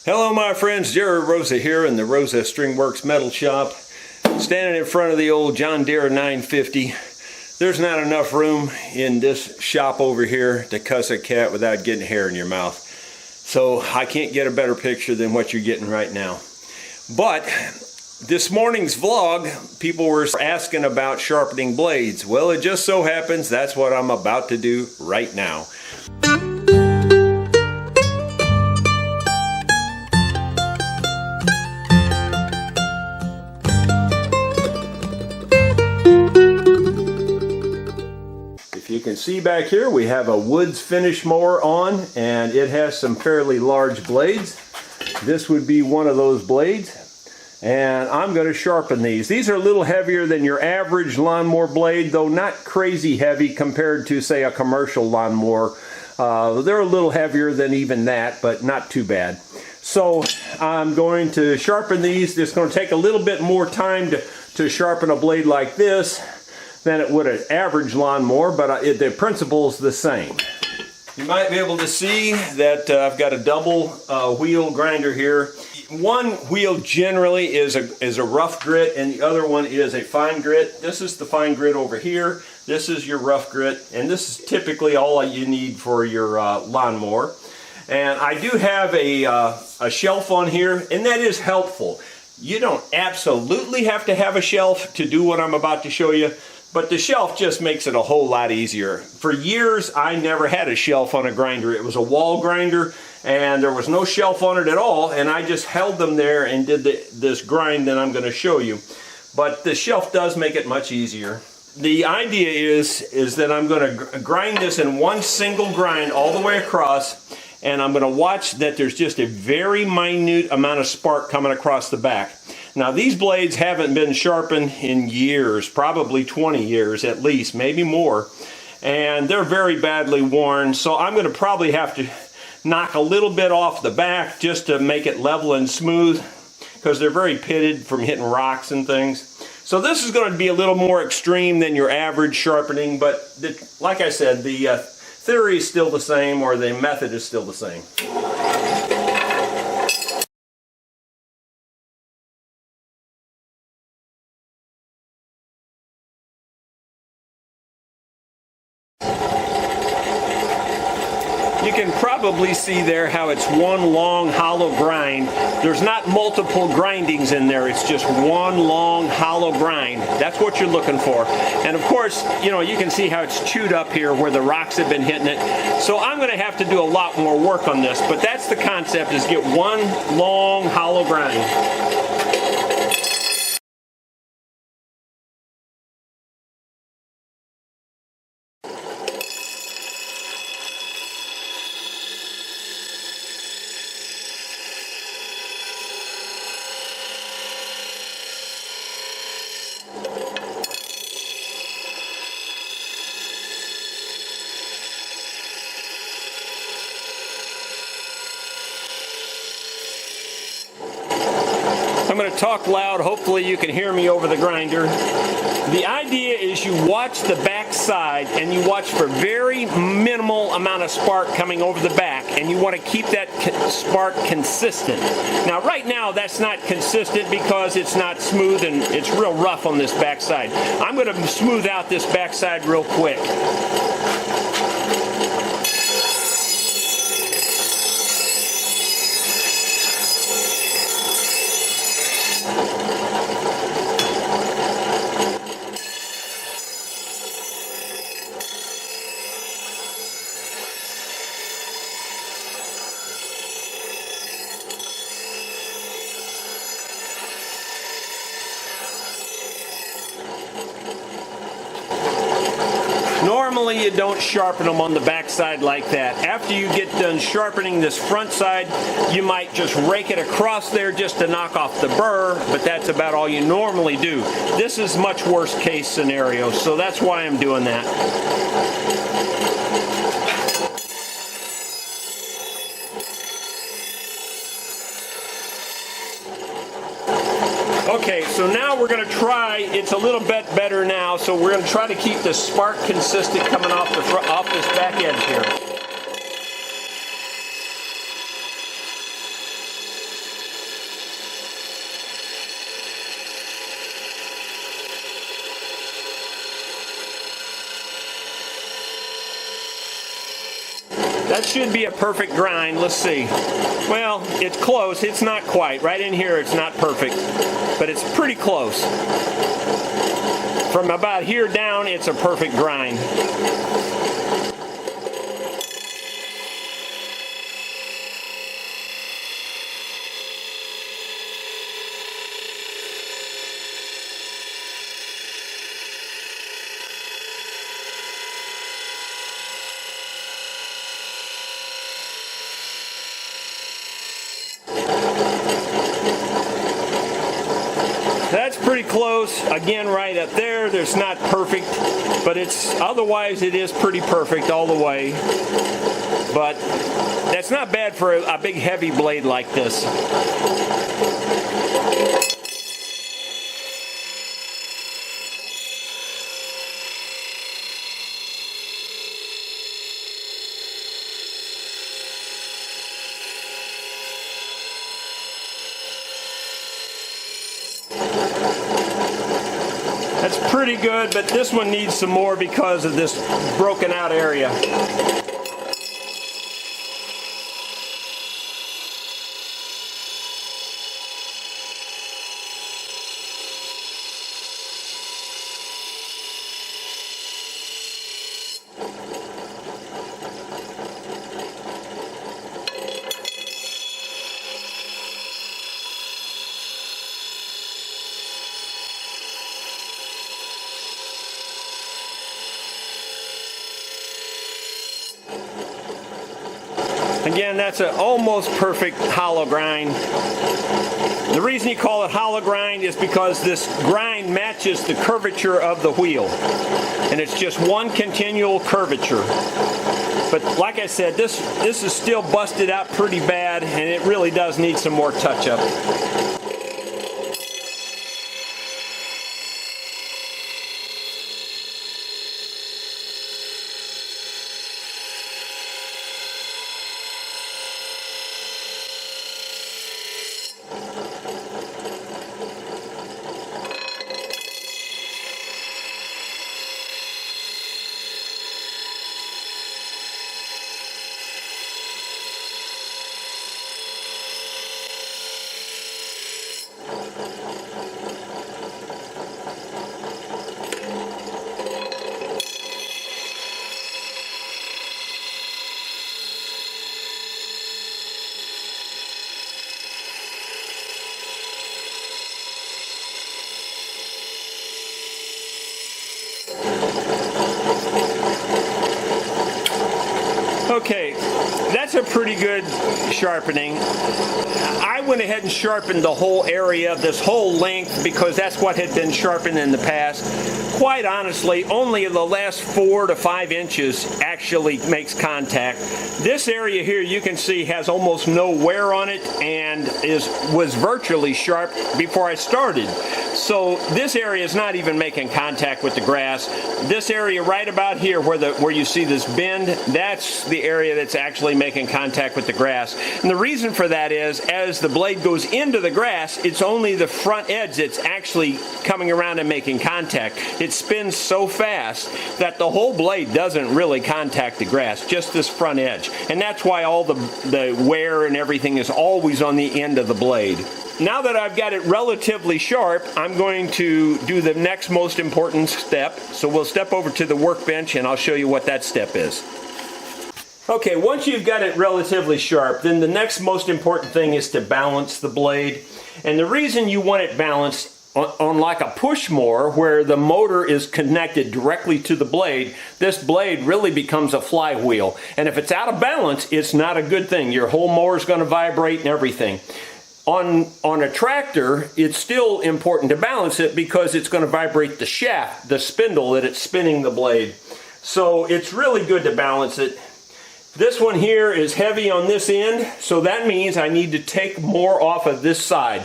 Hello my friends, Rosa here in the Rosa String Works Metal Shop. Standing in front of the old John Deere 950. There's not enough room in this shop over here to cuss a cat without getting hair in your mouth. So I can't get a better picture than what you're getting right now. But this morning's vlog, people were asking about sharpening blades. Well, it just so happens that's what I'm about to do right now. If you can see back here, we have a Woods finish mower on, and it has some fairly large blades. This would be one of those blades, and I'm going to sharpen these. These are a little heavier than your average lawnmower blade, though not crazy heavy compared to, say, a commercial lawnmower. They're a little heavier than even that, but not too bad. So I'm going to sharpen these. It's going to take a little bit more time to sharpen a blade like this than it would an average lawnmower, but the principle's the same. You might be able to see that I've got a double wheel grinder here. One wheel generally is a rough grit, and the other one is a fine grit. This is the fine grit over here. This is your rough grit, and this is typically all you need for your lawnmower. And I do have a shelf on here, and that is helpful. You don't absolutely have to have a shelf to do what I'm about to show you, but the shelf just makes it a whole lot easier. For years, I never had a shelf on a grinder. It was a wall grinder, and there was no shelf on it at all, and I just held them there and did this grind that I'm going to show you. But the shelf does make it much easier. The idea is that I'm going to grind this in one single grind all the way across, and I'm going to watch that there's just a very minute amount of spark coming across the back. Now these blades haven't been sharpened in years, probably 20 years at least, maybe more, and they're very badly worn, so I'm going to probably have to knock a little bit off the back just to make it level and smooth, because they're very pitted from hitting rocks and things. So this is going to be a little more extreme than your average sharpening, but like I said, the theory is still the same, or the method is still the same. You can probably see there how it's one long hollow grind. There's not multiple grindings in there, it's just one long hollow grind. That's what you're looking for. And of course, you know, you can see how it's chewed up here where the rocks have been hitting it. So I'm going to have to do a lot more work on this, but that's the concept, is get one long hollow grind. I'm going to talk loud, hopefully you can hear me over the grinder. The idea is you watch the back side and you watch for very minimal amount of spark coming over the back, and you want to keep that spark consistent. Now right now that's not consistent because it's not smooth and it's real rough on this back side. I'm going to smooth out this back side real quick. Normally you don't sharpen them on the back side like that. After you get done sharpening this front side, you might just rake it across there just to knock off the burr, but that's about all you normally do. This is much worst case scenario, so that's why I'm doing that. Okay, so now we're going to try, it's a little bit better now, so we're going to try to keep the spark consistent coming off this back edge here. That should be a perfect grind. Let's see. Well, it's close. It's not quite. Right in here, it's not perfect, but it's pretty close. From about here down, it's a perfect grind. That's pretty close. Again, right up there, there's not perfect, but otherwise it is pretty perfect all the way. But that's not bad for a big heavy blade like this. That's pretty good, but this one needs some more because of this broken out area. Again, that's an almost perfect hollow grind. The reason you call it hollow grind is because this grind matches the curvature of the wheel. And it's just one continual curvature. But like I said, this is still busted out pretty bad, and it really does need some more touch-up. Okay, that's a pretty good sharpening. I went ahead and sharpened the whole area, this whole length, because that's what had been sharpened in the past. Quite honestly, only the last 4 to 5 inches actually makes contact. This area here, you can see, has almost no wear on it and was virtually sharp before I started. So this area is not even making contact with the grass. This area right about here where you see this bend, that's the area that's actually making contact with the grass. And the reason for that is, as the blade goes into the grass, it's only the front edge that's actually coming around and making contact. It spins so fast that the whole blade doesn't really contact the grass, just this front edge. And that's why all the wear and everything is always on the end of the blade. Now that I've got it relatively sharp, I'm going to do the next most important step. So we'll step over to the workbench and I'll show you what that step is. Okay, once you've got it relatively sharp, then the next most important thing is to balance the blade. And the reason you want it balanced on like a push mower, where the motor is connected directly to the blade, this blade really becomes a flywheel. And if it's out of balance, it's not a good thing. Your whole mower is going to vibrate and everything. On a tractor, it's still important to balance it because it's going to vibrate the shaft, the spindle that it's spinning the blade. So it's really good to balance it. This one here is heavy on this end, so that means I need to take more off of this side.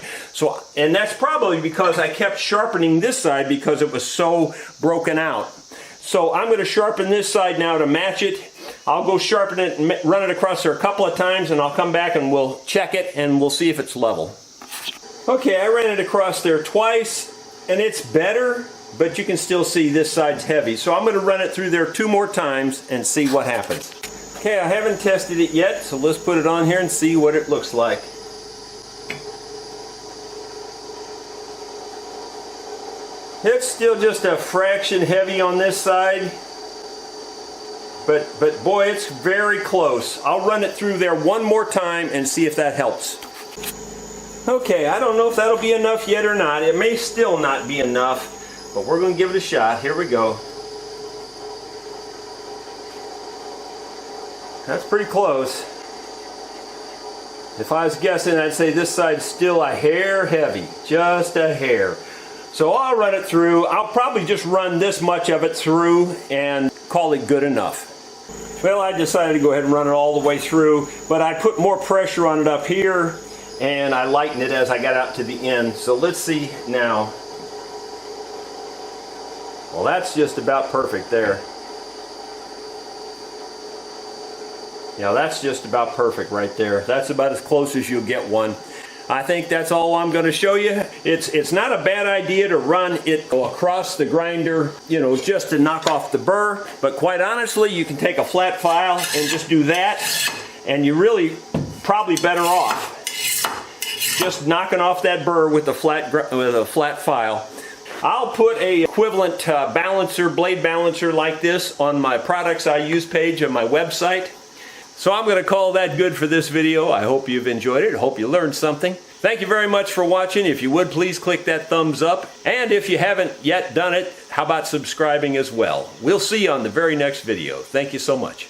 And that's probably because I kept sharpening this side because it was so broken out. So I'm going to sharpen this side now to match it. I'll go sharpen it and run it across there a couple of times, and I'll come back and we'll check it and we'll see if it's level. Okay, I ran it across there twice and it's better, but you can still see this side's heavy. So I'm going to run it through there 2 more times and see what happens. Okay, I haven't tested it yet, so let's put it on here and see what it looks like. It's still just a fraction heavy on this side, but boy, it's very close. I'll run it through there one more time and see if that helps. Okay, I don't know if that'll be enough yet or not. It may still not be enough, but we're going to give it a shot. Here we go. That's pretty close. If I was guessing, I'd say this side's still a hair heavy, just a hair. So I'll run it through. I'll probably just run this much of it through and call it good enough. Well, I decided to go ahead and run it all the way through, but I put more pressure on it up here and I lightened it as I got out to the end. So let's see now. Well, that's just about perfect there. Yeah, that's just about perfect right there. That's about as close as you'll get one. I think that's all I'm going to show you. It's not a bad idea to run it across the grinder, you know, just to knock off the burr. But quite honestly, you can take a flat file and just do that, and you're really probably better off just knocking off that burr with a flat file. I'll put a equivalent balancer, blade balancer like this on my products I use page on my website. So I'm going to call that good for this video. I hope you've enjoyed it. I hope you learned something. Thank you very much for watching. If you would, please click that thumbs up. And if you haven't yet done it, how about subscribing as well? We'll see you on the very next video. Thank you so much.